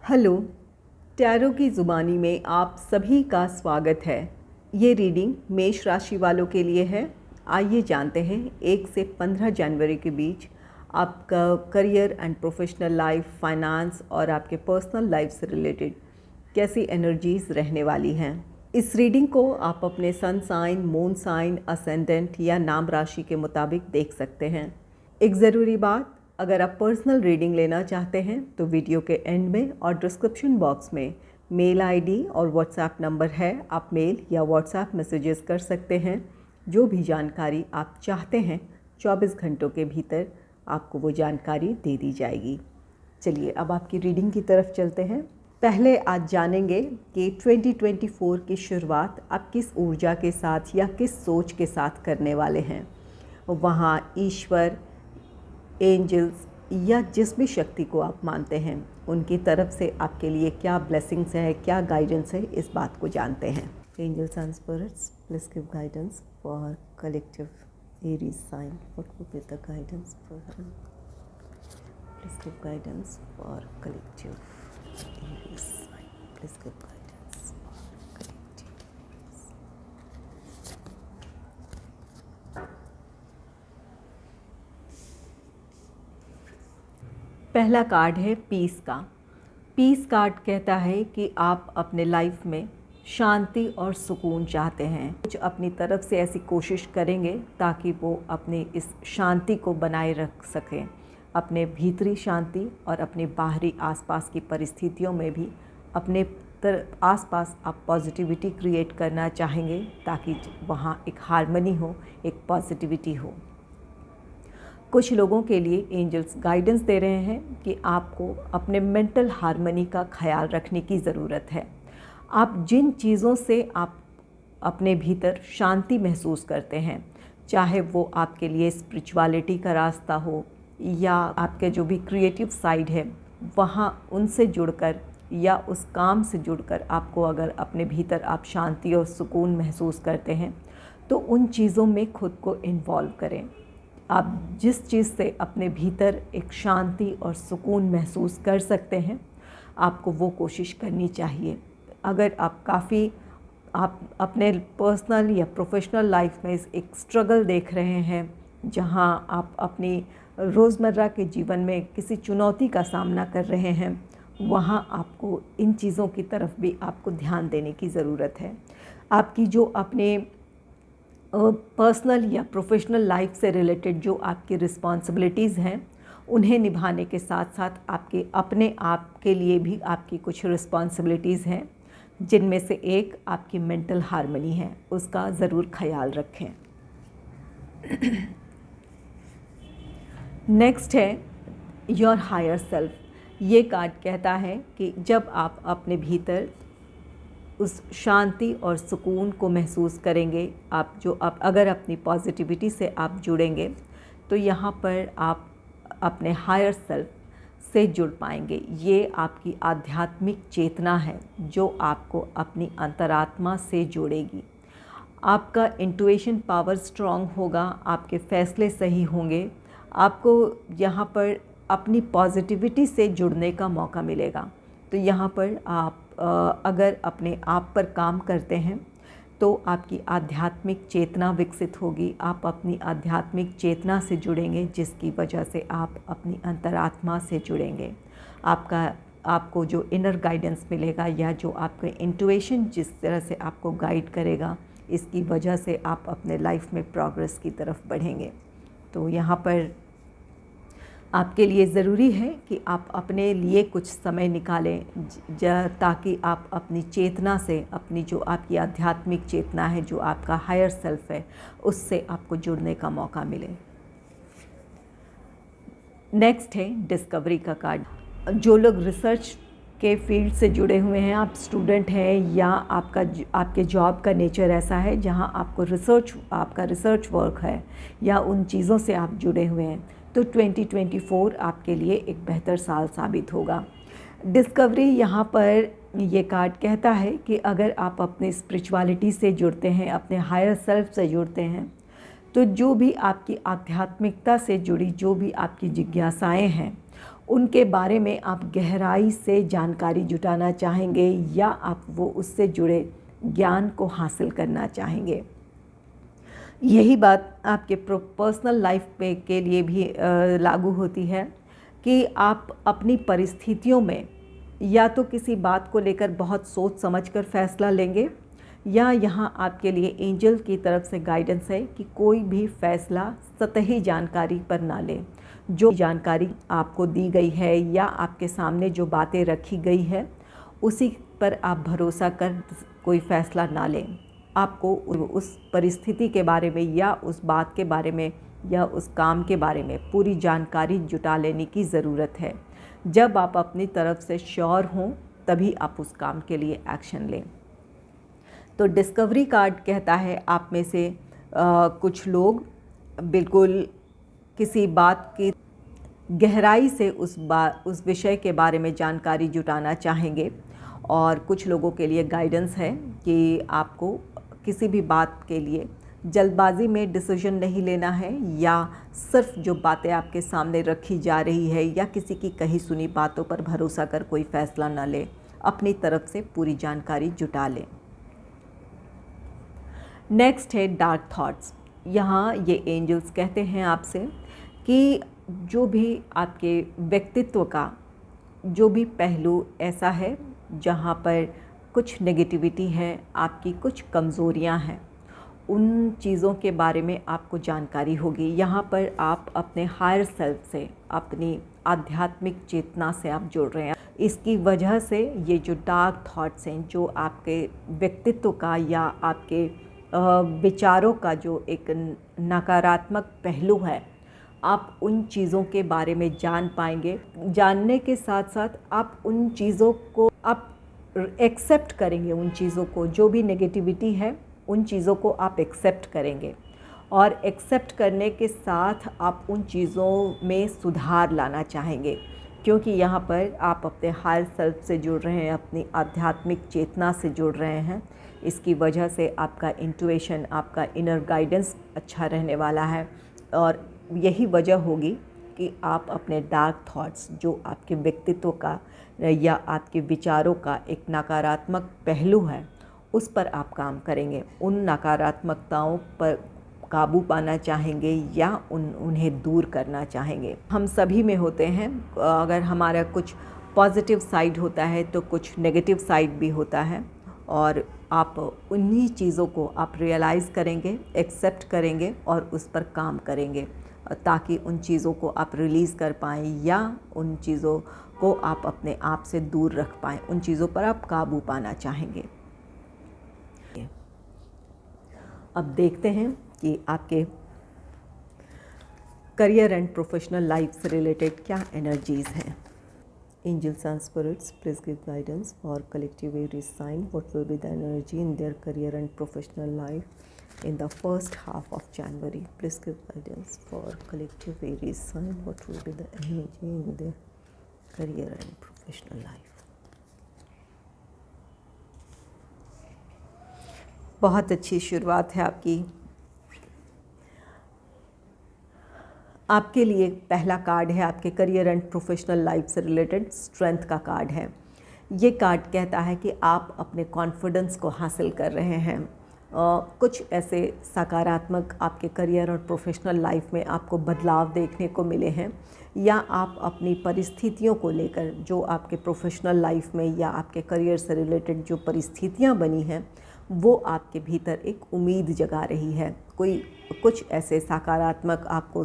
Hello, tarot की ज़ुबानी में आप सभी का स्वागत है। ये रीडिंग मेष राशि वालों के लिए है। आइए जानते हैं 1 से 15 जनवरी के बीच आपका career and professional life, finance और आपके पर्सनल लाइफ से रिलेटेड कैसी एनर्जीज़ रहने वाली हैं। इस रीडिंग को आप अपने sun sign, moon sign, ascendant या नाम राशि के मुताबिक देख सकते हैं। एक ज़रूरी बात, अगर आप पर्सनल रीडिंग लेना चाहते हैं तो वीडियो के एंड में और डिस्क्रिप्शन बॉक्स में मेल आईडी और व्हाट्सएप नंबर है। आप मेल या व्हाट्सएप मैसेजेस कर सकते हैं। जो भी जानकारी आप चाहते हैं 24 घंटों के भीतर आपको वो जानकारी दे दी जाएगी। चलिए अब आपकी रीडिंग की तरफ चलते हैं। पहले आज जानेंगे कि 2024 की शुरुआत आप किस ऊर्जा के साथ या किस सोच के साथ करने वाले हैं। वहाँ ईश्वर, एंजल्स या जिस भी शक्ति को आप मानते हैं उनकी तरफ से आपके लिए क्या ब्लेसिंग्स है, क्या गाइडेंस है, इस बात को जानते हैं। Angels and spirits, please give guidance for collective Aries sign. What would be the guidance for him? Please give guidance for collective Aries sign. Please give guidance for collective. पहला card है peace का। Peace card कहता है कि आप अपने life में शांति और सुकून चाहते हैं। कुछ अपनी तरफ से ऐसी कोशिश करेंगे ताकि वो अपनी इस शांति को बनाए रख सकें। अपने भीतरी शांति और अपने बाहरी आसपास की परिस्थितियों में भी अपने आसपास आप पॉजिटिविटी क्रिएट करना चाहेंगे ताकि वहाँ एक हार्मनी हो, एक पॉजिटिविटी हो। कुछ लोगों के लिए एंजल्स गाइडेंस दे रहे हैं कि आपको अपने मेंटल हार्मनी का ख्याल रखने की ज़रूरत है। आप जिन चीज़ों से आप अपने भीतर शांति महसूस करते हैं, चाहे वो आपके लिए स्पिरिचुअलिटी का रास्ता हो या आपके जो भी क्रिएटिव साइड है, वहाँ उनसे जुड़कर या उस काम से जुड़कर आपको अगर अपने भीतर आप शांति और सुकून महसूस करते हैं तो उन चीज़ों में खुद को इन्वॉल्व करें। आप जिस चीज़ से अपने भीतर एक शांति और सुकून महसूस कर सकते हैं, आपको वो कोशिश करनी चाहिए। अगर आप अपने पर्सनल या प्रोफेशनल लाइफ में एक स्ट्रगल देख रहे हैं, जहां आप अपनी रोज़मर्रा के जीवन में किसी चुनौती का सामना कर रहे हैं, वहां आपको इन चीज़ों की तरफ भी आपको ध्यान देने की ज़रूरत है। आपकी जो अपने पर्सनल या प्रोफेशनल लाइफ से रिलेटेड जो आपकी रिस्पॉन्सिबिलिटीज़ हैं, उन्हें निभाने के साथ साथ आपके अपने आप के लिए भी आपकी कुछ रिस्पॉन्सिबिलिटीज़ हैं, जिनमें से एक आपकी मेंटल हार्मनी है। उसका ज़रूर ख्याल रखें। नेक्स्ट है योर हायर सेल्फ। ये कार्ड कहता है कि जब आप अपने भीतर उस शांति और सुकून को महसूस करेंगे, आप अगर अपनी पॉजिटिविटी से आप जुड़ेंगे तो यहाँ पर आप अपने हायर सेल्फ से जुड़ पाएंगे। ये आपकी आध्यात्मिक चेतना है जो आपको अपनी अंतरात्मा से जोड़ेगी। आपका इंट्यूशन पावर स्ट्रॉन्ग होगा, आपके फैसले सही होंगे। आपको यहाँ पर अपनी पॉजिटिविटी से जुड़ने का मौका मिलेगा। तो यहाँ पर आप अगर अपने आप पर काम करते हैं तो आपकी आध्यात्मिक चेतना विकसित होगी। आप अपनी आध्यात्मिक चेतना से जुड़ेंगे, जिसकी वजह से आप अपनी अंतरात्मा से जुड़ेंगे। आपको जो इनर गाइडेंस मिलेगा या जो आपका इंट्यूशन जिस तरह से आपको गाइड करेगा, इसकी वजह से आप अपने लाइफ में प्रोग्रेस की तरफ बढ़ेंगे। तो यहाँ पर आपके लिए ज़रूरी है कि आप अपने लिए कुछ समय निकालें ताकि आप अपनी चेतना से, अपनी जो आपकी आध्यात्मिक चेतना है, जो आपका हायर सेल्फ है, उससे आपको जुड़ने का मौका मिले। नेक्स्ट है डिस्कवरी का कार्ड। जो लोग रिसर्च के फील्ड से जुड़े हुए हैं, आप स्टूडेंट हैं या आपके जॉब का नेचर ऐसा है जहां आपका रिसर्च वर्क है या उन चीज़ों से आप जुड़े हुए हैं, तो 2024 आपके लिए एक बेहतर साल साबित होगा। डिस्कवरी यहाँ पर ये कार्ड कहता है कि अगर आप अपने स्पिरिचुअलिटी से जुड़ते हैं, अपने हायर सेल्फ से जुड़ते हैं, तो जो भी आपकी आध्यात्मिकता से जुड़ी जो भी आपकी जिज्ञासाएं हैं, उनके बारे में आप गहराई से जानकारी जुटाना चाहेंगे या आप वो उससे जुड़े ज्ञान को हासिल करना चाहेंगे। यही बात आपके पर्सनल लाइफ पे के लिए भी लागू होती है कि आप अपनी परिस्थितियों में या तो किसी बात को लेकर बहुत सोच समझकर फ़ैसला लेंगे, या यहाँ आपके लिए एंजल की तरफ से गाइडेंस है कि कोई भी फ़ैसला सतही जानकारी पर ना लें। जो जानकारी आपको दी गई है या आपके सामने जो बातें रखी गई है उसी पर आप भरोसा कर कोई फ़ैसला ना लें। आपको उस परिस्थिति के बारे में या उस बात के बारे में या उस काम के बारे में पूरी जानकारी जुटा लेने की ज़रूरत है। जब आप अपनी तरफ से श्योर हों तभी आप उस काम के लिए एक्शन लें। तो डिस्कवरी कार्ड कहता है आप में से कुछ लोग बिल्कुल किसी बात की गहराई से उस विषय के बारे में जानकारी जुटाना चाहेंगे, और कुछ लोगों के लिए गाइडेंस है कि आपको किसी भी बात के लिए जल्दबाजी में डिसीजन नहीं लेना है, या सिर्फ जो बातें आपके सामने रखी जा रही है या किसी की कही सुनी बातों पर भरोसा कर कोई फ़ैसला न ले, अपनी तरफ से पूरी जानकारी जुटा लें। नेक्स्ट है डार्क थॉट्स। यहाँ ये एंजल्स कहते हैं आपसे कि जो भी आपके व्यक्तित्व का जो भी पहलू ऐसा है जहाँ पर कुछ नेगेटिविटी है, आपकी कुछ कमज़ोरियाँ हैं, उन चीज़ों के बारे में आपको जानकारी होगी। यहाँ पर आप अपने हायर सेल्फ से, अपनी आध्यात्मिक चेतना से आप जुड़ रहे हैं। इसकी वजह से ये जो डार्क थॉट्स हैं, जो आपके व्यक्तित्व का या आपके विचारों का जो एक नकारात्मक पहलू है, आप उन चीज़ों के बारे में जान पाएंगे। जानने के साथ साथ आप उन चीज़ों को आप एक्सेप्ट करेंगे, उन चीज़ों को, जो भी नेगेटिविटी है उन चीज़ों को आप एक्सेप्ट करेंगे, और एक्सेप्ट करने के साथ आप उन चीज़ों में सुधार लाना चाहेंगे, क्योंकि यहाँ पर आप अपने हायर सेल्फ से जुड़ रहे हैं, अपनी आध्यात्मिक चेतना से जुड़ रहे हैं। इसकी वजह से आपका इंट्यूशन, आपका इनर गाइडेंस अच्छा रहने वाला है, और यही वजह होगी कि आप अपने डार्क थॉट्स, जो आपके व्यक्तित्व का या आपके विचारों का एक नकारात्मक पहलू है, उस पर आप काम करेंगे। उन नकारात्मकताओं पर काबू पाना चाहेंगे या उन्हें दूर करना चाहेंगे। हम सभी में होते हैं, अगर हमारा कुछ पॉजिटिव साइड होता है तो कुछ नेगेटिव साइड भी होता है, और आप उन्हीं चीज़ों को आप रियलाइज़ करेंगे, एक्सेप्ट करेंगे और उस पर काम करेंगे, ताकि उन चीज़ों को आप रिलीज़ कर पाएँ या उन चीज़ों को आप अपने आप से दूर रख पाएँ, उन चीज़ों पर आप काबू पाना चाहेंगे। अब देखते हैं कि आपके करियर एंड प्रोफेशनल लाइफ से रिलेटेड क्या एनर्जीज़ हैं। Angels and spirits, please give guidance for collective Aries sign. What will be the energy in their career and professional life in the first half of January? Please give guidance for collective Aries sign. What will be the energy in their career and professional life? बहुत अच्छी शुरुआत है आपकी। आपके लिए पहला card है आपके करियर एंड प्रोफेशनल लाइफ से रिलेटेड, स्ट्रेंथ का कार्ड है। ये कार्ड कहता है कि आप अपने कॉन्फिडेंस को हासिल कर रहे हैं। कुछ ऐसे सकारात्मक आपके करियर और प्रोफेशनल लाइफ में आपको बदलाव देखने को मिले हैं, या आप अपनी परिस्थितियों को लेकर, जो आपके प्रोफेशनल लाइफ में या आपके करियर से रिलेटेड जो परिस्थितियाँ बनी हैं, वो आपके भीतर एक उम्मीद जगा रही है। कुछ ऐसे सकारात्मक आपको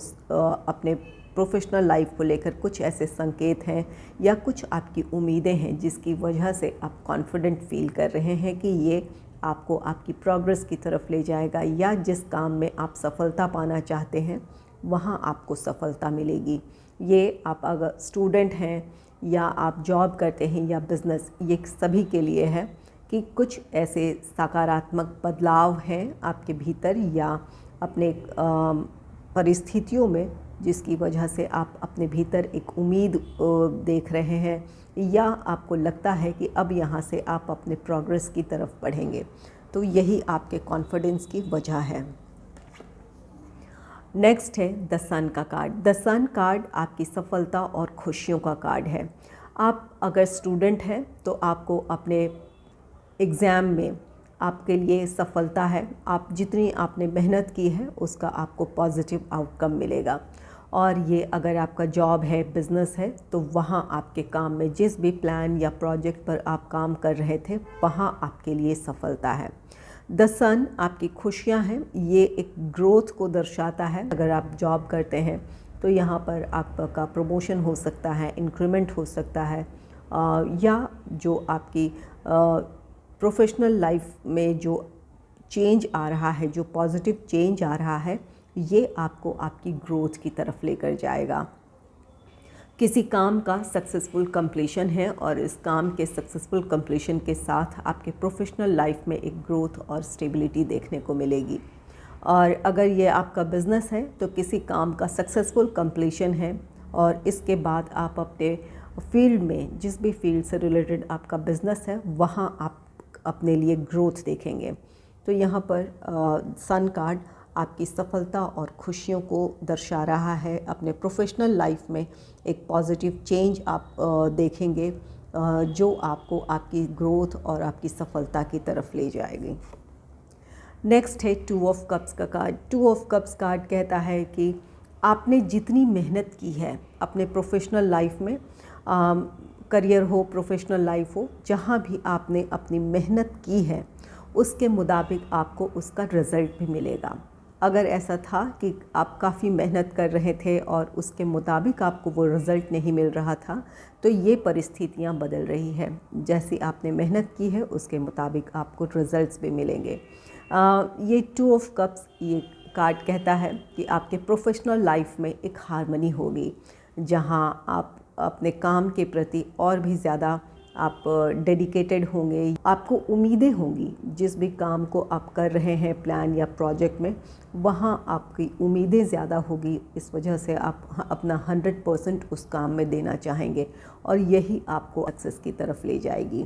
अपने प्रोफेशनल लाइफ को लेकर कुछ ऐसे संकेत हैं या कुछ आपकी उम्मीदें हैं, जिसकी वजह से आप कॉन्फिडेंट फील कर रहे हैं कि ये आपको आपकी प्रोग्रेस की तरफ ले जाएगा, या जिस काम में आप सफलता पाना चाहते हैं वहाँ आपको सफलता मिलेगी। ये आप अगर स्टूडेंट हैं या आप जॉब करते हैं या बिज़नेस, ये सभी के लिए है कि कुछ ऐसे सकारात्मक बदलाव हैं आपके भीतर या अपने परिस्थितियों में, जिसकी वजह से आप अपने भीतर एक उम्मीद देख रहे हैं, या आपको लगता है कि अब यहाँ से आप अपने प्रोग्रेस की तरफ बढ़ेंगे। तो यही आपके कॉन्फिडेंस की वजह है। नेक्स्ट है द सन का कार्ड। द सन कार्ड आपकी सफलता और खुशियों का कार्ड है। आप अगर स्टूडेंट हैं तो आपको अपने एग्ज़ाम में आपके लिए सफलता है। आप जितनी आपने मेहनत की है उसका आपको पॉजिटिव आउटकम मिलेगा। और ये अगर आपका जॉब है, बिज़नेस है, तो वहाँ आपके काम में जिस भी प्लान या प्रोजेक्ट पर आप काम कर रहे थे वहाँ आपके लिए सफलता है। द सन आपकी खुशियाँ हैं, ये एक ग्रोथ को दर्शाता है। अगर आप जॉब करते हैं तो यहाँ पर आपका प्रमोशन हो सकता है, इंक्रीमेंट हो सकता है, या जो आपकी प्रोफेशनल लाइफ में जो चेंज आ रहा है, जो पॉजिटिव चेंज आ रहा है, ये आपको आपकी ग्रोथ की तरफ लेकर जाएगा। किसी काम का सक्सेसफुल कंप्लीशन है और इस काम के सक्सेसफुल कंप्लीशन के साथ आपके प्रोफेशनल लाइफ में एक ग्रोथ और स्टेबिलिटी देखने को मिलेगी। और अगर ये आपका बिज़नेस है तो किसी काम का सक्सेसफुल कंप्लीशन है और इसके बाद आप अपने फील्ड में, जिस भी फील्ड से रिलेटेड आपका बिज़नेस है, वहाँ आप अपने लिए ग्रोथ देखेंगे। तो यहाँ पर सन कार्ड आपकी सफलता और खुशियों को दर्शा रहा है। अपने प्रोफेशनल लाइफ में एक पॉजिटिव चेंज आप देखेंगे, जो आपको आपकी ग्रोथ और आपकी सफलता की तरफ ले जाएगी। नेक्स्ट है टू ऑफ कप्स का card. Two of cups card कहता है कि आपने जितनी मेहनत की है अपने प्रोफेशनल लाइफ में, करियर हो, प्रोफेशनल लाइफ हो, जहाँ भी आपने अपनी मेहनत की है उसके मुताबिक आपको उसका रिज़ल्ट भी मिलेगा। अगर ऐसा था कि आप काफ़ी मेहनत कर रहे थे और उसके मुताबिक आपको वो रिज़ल्ट नहीं मिल रहा था, तो ये परिस्थितियाँ बदल रही है। जैसी आपने मेहनत की है उसके मुताबिक आपको रिज़ल्ट्स भी मिलेंगे। ये टू ऑफ कप्स ये कार्ड कहता है कि आपके प्रोफेशनल लाइफ में एक हार्मनी होगी, जहाँ आप अपने काम के प्रति और भी ज़्यादा आप डेडिकेटेड होंगे। आपको उम्मीदें होंगी, जिस भी काम को आप कर रहे हैं प्लान या प्रोजेक्ट में, वहाँ आपकी उम्मीदें ज़्यादा होगी। इस वजह से आप अपना 100% उस काम में देना चाहेंगे और यही आपको सक्सेस की तरफ ले जाएगी।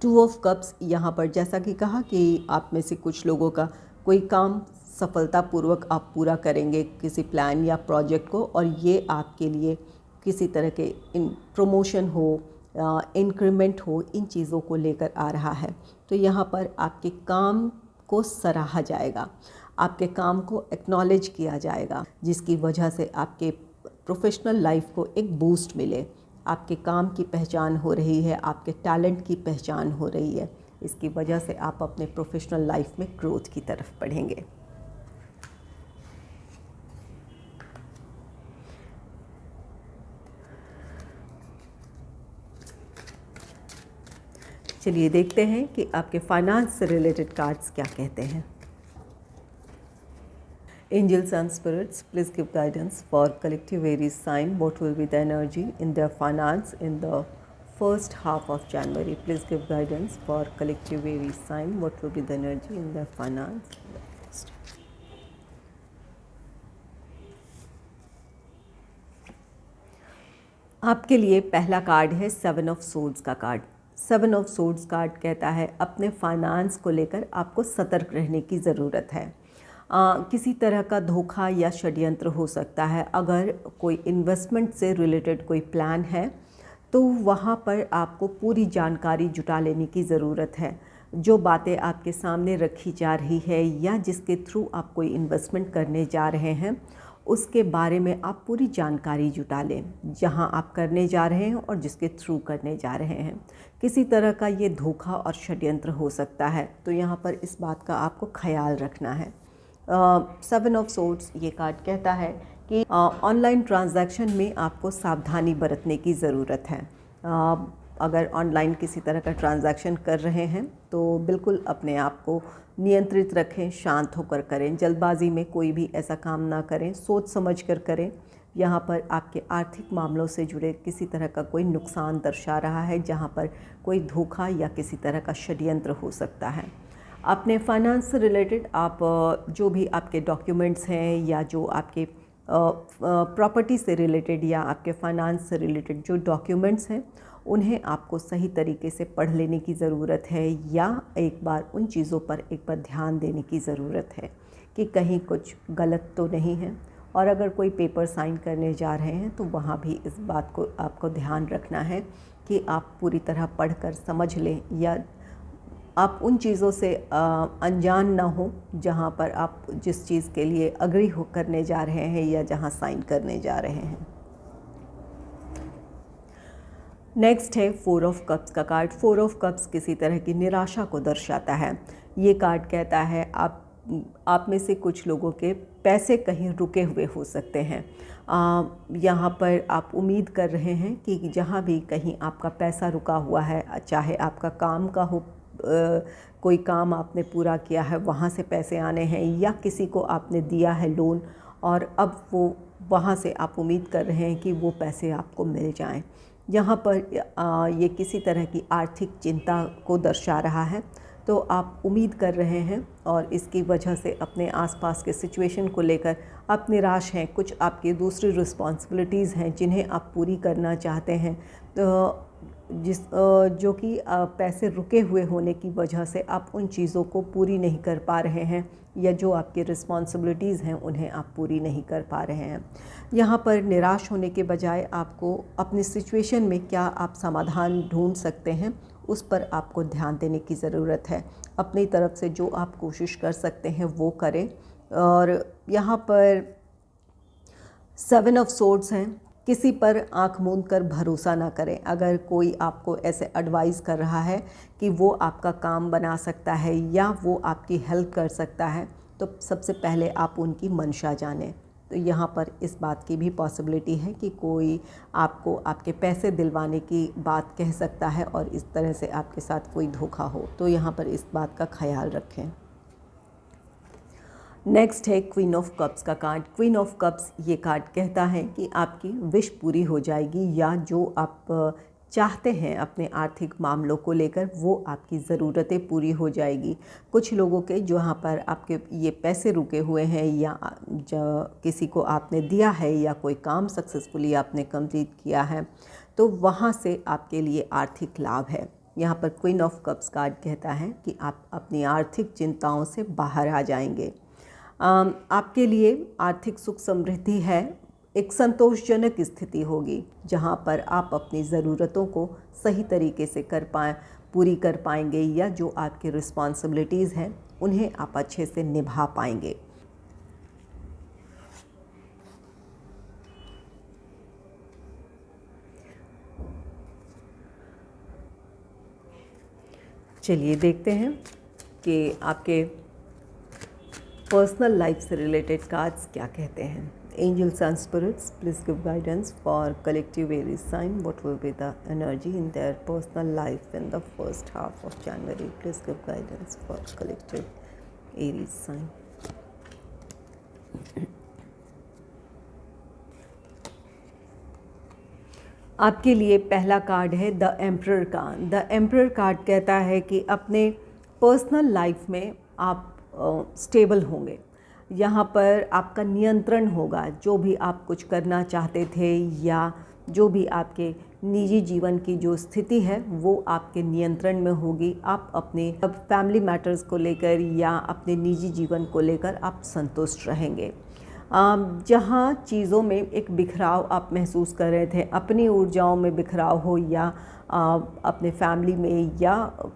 टू ऑफ कप्स यहाँ पर जैसा कि कहा कि आप में से कुछ लोगों का कोई काम सफलतापूर्वक आप पूरा करेंगे, किसी प्लान या प्रोजेक्ट को, और ये आपके लिए किसी तरह के प्रमोशन हो, इंक्रीमेंट हो, इन चीज़ों को लेकर आ रहा है। तो यहाँ पर आपके काम को सराहा जाएगा, आपके काम को एक्नॉलेज किया जाएगा, जिसकी वजह से आपके प्रोफेशनल लाइफ को एक बूस्ट मिले। आपके काम की पहचान हो रही है, आपके टैलेंट की पहचान हो रही है। इसकी वजह से आप अपने प्रोफेशनल लाइफ में ग्रोथ की तरफ बढ़ेंगे। चलिए देखते हैं कि आपके फाइनेंस से रिलेटेड कार्ड्स क्या कहते हैं। Angels and spirits, please give guidance for collective Aries sign. What will be the energy in their finance in the first half of January? Please give guidance for collective Aries sign. What will be the energy in their finance in the first. आपके लिए पहला card है 7 of swords का card. 7 of swords card कहता है अपने finance को लेकर आपको सतर्क रहने की ज़रूरत है। किसी तरह का धोखा या षड्यंत्र हो सकता है। अगर कोई इन्वेस्टमेंट से रिलेटेड कोई प्लान है तो वहाँ पर आपको पूरी जानकारी जुटा लेने की ज़रूरत है। जो बातें आपके सामने रखी जा रही है या जिसके थ्रू आप कोई इन्वेस्टमेंट करने जा रहे हैं, उसके बारे में आप पूरी जानकारी जुटा लें, जहां आप करने जा रहे हैं और जिसके थ्रू करने जा रहे हैं। किसी तरह का ये धोखा और षड्यंत्र हो सकता है, तो यहाँ पर इस बात का आपको ख्याल रखना है। 7 ऑफ सोर्ड्स ये कार्ड कहता है कि ऑनलाइन ट्रांजैक्शन में आपको सावधानी बरतने की ज़रूरत है। अगर ऑनलाइन किसी तरह का ट्रांजैक्शन कर रहे हैं तो बिल्कुल अपने आप को नियंत्रित रखें, शांत होकर करें, जल्दबाजी में कोई भी ऐसा काम ना करें, सोच समझ कर करें। यहाँ पर आपके आर्थिक मामलों से जुड़े किसी तरह का कोई नुकसान दर्शा रहा है, जहाँ पर कोई धोखा या किसी तरह का षड्यंत्र हो सकता है। अपने फाइनेंस से रिलेटेड आप जो भी आपके डॉक्यूमेंट्स हैं या जो आपके प्रॉपर्टी से रिलेटेड या आपके फाइनेंस से रिलेटेड जो डॉक्यूमेंट्स हैं, उन्हें आपको सही तरीके से पढ़ लेने की ज़रूरत है या एक बार उन चीज़ों पर एक बार ध्यान देने की ज़रूरत है कि कहीं कुछ गलत तो नहीं है। और अगर कोई पेपर साइन करने जा रहे हैं तो वहाँ भी इस बात को आपको ध्यान रखना है कि आप पूरी तरह पढ़कर समझ लें, या आप उन चीज़ों से अनजान ना हो जहाँ पर आप जिस चीज़ के लिए अग्री हो करने जा रहे हैं या जहाँ साइन करने जा रहे हैं। नेक्स्ट है 4 ऑफ कप्स का कार्ड। 4 ऑफ कप्स किसी तरह की निराशा को दर्शाता है। ये कार्ड कहता है आप में से कुछ लोगों के पैसे कहीं रुके हुए हो सकते हैं। यहाँ पर आप उम्मीद कर रहे हैं कि जहाँ भी कहीं आपका पैसा रुका हुआ है, चाहे आपका काम का हो, कोई काम आपने पूरा किया है वहाँ से पैसे आने हैं, या किसी को आपने दिया है लोन और अब वो वहाँ से आप उम्मीद कर रहे हैं कि वो पैसे आपको मिल जाएं। यहाँ पर ये किसी तरह की आर्थिक चिंता को दर्शा रहा है। तो आप उम्मीद कर रहे हैं और इसकी वजह से अपने आसपास के सिचुएशन को लेकर आप निराश हैं। कुछ आपकी दूसरी रिस्पॉन्सिबिलिटीज़ हैं जिन्हें आप पूरी करना चाहते हैं, तो जो कि पैसे रुके हुए होने की वजह से आप उन चीज़ों को पूरी नहीं कर पा रहे हैं, या जो आपकी रिस्पॉन्सिबिलिटीज़ हैं उन्हें आप पूरी नहीं कर पा रहे हैं। यहाँ पर निराश होने के बजाय आपको अपनी सिचुएशन में क्या आप समाधान ढूंढ सकते हैं उस पर आपको ध्यान देने की ज़रूरत है। अपनी तरफ से जो आप कोशिश कर सकते हैं वो करें। और यहाँ पर 7 ऑफ सोर्ड्स हैं। किसी पर आंख मूंद कर भरोसा ना करें। अगर कोई आपको ऐसे एडवाइस कर रहा है कि वो आपका काम बना सकता है या वो आपकी हेल्प कर सकता है, तो सबसे पहले आप उनकी मंशा जानें। तो यहाँ पर इस बात की भी पॉसिबिलिटी है कि कोई आपको आपके पैसे दिलवाने की बात कह सकता है और इस तरह से आपके साथ कोई धोखा हो, तो यहाँ पर इस बात का ख्याल रखें। नेक्स्ट है क्वीन ऑफ कप्स का कार्ड। क्वीन ऑफ कप्स ये कार्ड कहता है कि आपकी विश पूरी हो जाएगी, या जो आप चाहते हैं अपने आर्थिक मामलों को लेकर वो आपकी ज़रूरतें पूरी हो जाएगी। कुछ लोगों के जहाँ पर आपके ये पैसे रुके हुए हैं, या किसी को आपने दिया है, या कोई काम सक्सेसफुली आपने कंप्लीट किया है, तो वहाँ से आपके लिए आर्थिक लाभ है। यहाँ पर क्वीन ऑफ कप्स कार्ड कहता है कि आप अपनी आर्थिक चिंताओं से बाहर आ जाएंगे। आपके लिए आर्थिक सुख समृद्धि है, एक संतोषजनक स्थिति होगी जहाँ पर आप अपनी ज़रूरतों को सही तरीके से पूरी कर पाएंगे, या जो आपकी रिस्पॉन्सिबिलिटीज़ हैं उन्हें आप अच्छे से निभा पाएंगे। चलिए देखते हैं कि आपके पर्सनल लाइफ से रिलेटेड कार्ड्स क्या कहते हैं। Angels and spirits, please give guidance for collective Aries sign. What will be the energy in their personal life in the first half of January? Please give guidance for collective Aries sign. आपके लिए पहला card है the emperor का। The emperor card कहता है कि अपने personal life में आप स्टेबल होंगे। यहाँ पर आपका नियंत्रण होगा। जो भी आप कुछ करना चाहते थे या जो भी आपके निजी जीवन की जो स्थिति है वो आपके नियंत्रण में होगी। आप अपने फैमिली मैटर्स को लेकर या अपने निजी जीवन को लेकर आप संतुष्ट रहेंगे। जहाँ चीज़ों में एक बिखराव आप महसूस कर रहे थे, अपनी ऊर्जाओं में बिखराव हो या अपने फैमिली में, या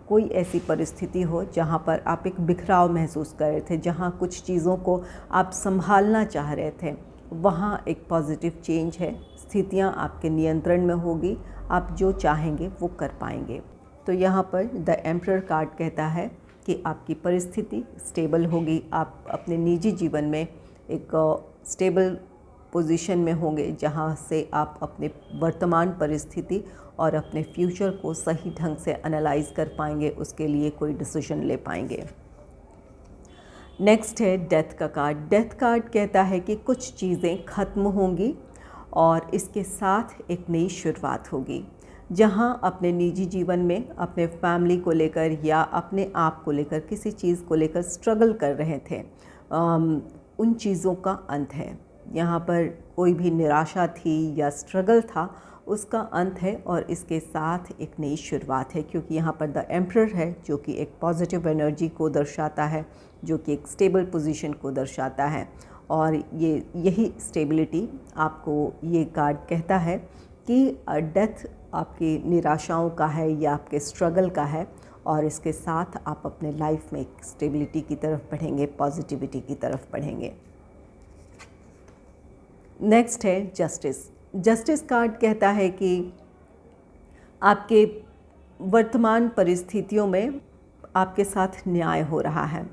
कोई ऐसी परिस्थिति हो जहाँ पर आप एक बिखराव महसूस कर रहे थे, जहाँ कुछ चीज़ों को आप संभालना चाह रहे थे, वहाँ एक पॉजिटिव चेंज है। स्थितियाँ आपके नियंत्रण में होगी, आप जो चाहेंगे वो कर पाएंगे। तो यहाँ पर द एम्परर कार्ड कहता है कि आपकी परिस्थिति स्टेबल होगी। आप अपने निजी जीवन में एक स्टेबल पोजीशन में होंगे, जहाँ से आप अपने वर्तमान परिस्थिति और अपने फ्यूचर को सही ढंग से एनालाइज कर पाएंगे, उसके लिए कोई डिसीजन ले पाएंगे। नेक्स्ट है डेथ का कार्ड। डेथ कार्ड कहता है कि कुछ चीज़ें ख़त्म होंगी और इसके साथ एक नई शुरुआत होगी। जहाँ अपने निजी जीवन में अपने फैमिली को लेकर या अपने आप को लेकर किसी चीज़ को लेकर स्ट्रगल कर रहे थे, उन चीज़ों का अंत है। यहाँ पर कोई भी निराशा थी या स्ट्रगल था उसका अंत है और इसके साथ एक नई शुरुआत है, क्योंकि यहाँ पर द एम्परर है जो कि एक पॉजिटिव एनर्जी को दर्शाता है, जो कि एक स्टेबल पोजीशन को दर्शाता है। और यही स्टेबिलिटी आपको ये कार्ड कहता है कि डेथ आपकी निराशाओं का है या आपके स्ट्रगल का है, और इसके साथ आप अपने लाइफ में एक स्टेबिलिटी की तरफ बढ़ेंगे, पॉजिटिविटी की तरफ बढ़ेंगे। नेक्स्ट है जस्टिस। जस्टिस कार्ड कहता है कि आपके वर्तमान परिस्थितियों में आपके साथ न्याय हो रहा है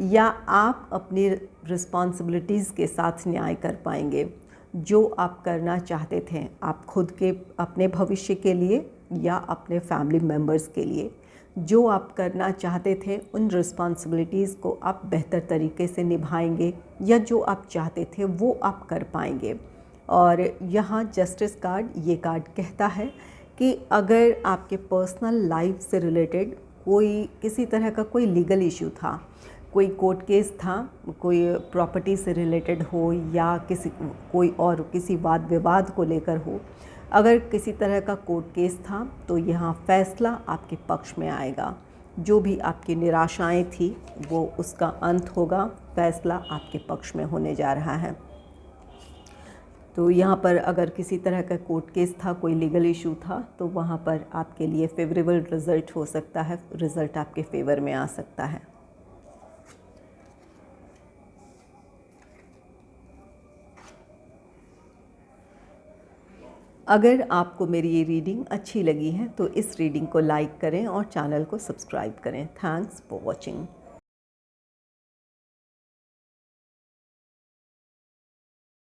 या आप अपनी रिस्पॉन्सिबिलिटीज़ के साथ न्याय कर पाएंगे। जो आप करना चाहते थे, आप खुद के अपने भविष्य के लिए या अपने फैमिली मेम्बर्स के लिए, जो आप करना चाहते थे उन रिस्पॉन्सिबिलिटीज़ को आप बेहतर तरीके से निभाएंगे या जो आप चाहते थे वो आप कर पाएंगे। और यहाँ जस्टिस कार्ड, ये कार्ड कहता है कि अगर आपके पर्सनल लाइफ से रिलेटेड किसी तरह का कोई लीगल इशू था, कोई कोर्ट केस था, कोई प्रॉपर्टी से रिलेटेड हो या किसी वाद विवाद को लेकर हो, अगर किसी तरह का कोर्ट केस था तो यहाँ फैसला आपके पक्ष में आएगा। जो भी आपकी निराशाएं थी वो उसका अंत होगा, फैसला आपके पक्ष में होने जा रहा है। तो यहाँ पर अगर किसी तरह का कोर्ट केस था, कोई लीगल इशू था, तो वहाँ पर आपके लिए फेवरेबल रिज़ल्ट हो सकता है, रिज़ल्ट आपके फेवर में आ सकता है। अगर आपको मेरी ये रीडिंग अच्छी लगी है तो इस रीडिंग को लाइक करें और चैनल को सब्सक्राइब करें। Thanks for watching.